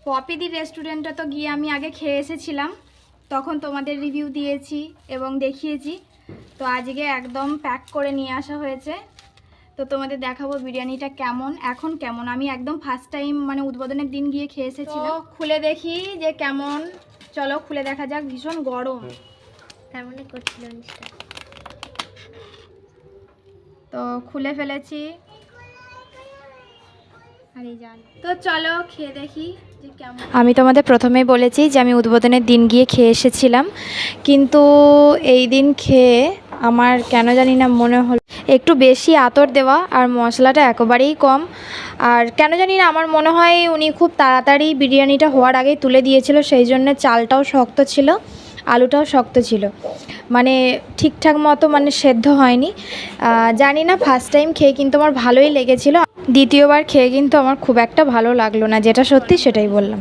পপিদির রেস্টুরেন্টে তো গিয়ে আমি আগে খেয়ে এসেছিলাম, তখন তোমাদের রিভিউ দিয়েছি এবং দেখিয়েছি। তো আজকে একদম প্যাক করে নিয়ে আসা হয়েছে, তো তোমাদের দেখাবো বিরিয়ানিটা কেমন। এখন কেমন, আমি একদম ফার্স্ট টাইম মানে উদ্বোধনের দিন গিয়ে খেয়ে এসেছিলাম। খুলে দেখি যে কেমন, চলো খুলে দেখা যাক। ভীষণ গরম, তার মানে করছিল জিনিসটা। তো খুলে ফেলেছি। তো চলো খেয়ে দেখি যে কেমন। আমি তোমাদের প্রথমেই বলেছি যে আমি উদ্বোধনের দিন গিয়ে খেয়ে এসেছিলাম, কিন্তু এই দিন খেয়ে আমার কেন জানি না মনে হলো একটু বেশি আতর দেওয়া, আর মশলাটা একেবারেই কম। আর কেন জানি না আমার মনে হয় উনি খুব তাড়াতাড়ি বিরিয়ানিটা হওয়ার আগেই তুলে দিয়েছিল, সেই জন্য চালটাও শক্ত ছিল, আলুটাও শক্ত ছিল, মানে ঠিকঠাক মতো মানে সেদ্ধ হয়নি। জানি না, ফার্স্ট টাইম খেয়ে কিন্তু আমার ভালোই লেগেছিলো, দ্বিতীয়বার খেয়ে কিন্তু আমার খুব একটা ভালো লাগলো না, যেটা সত্যি সেটাই বললাম।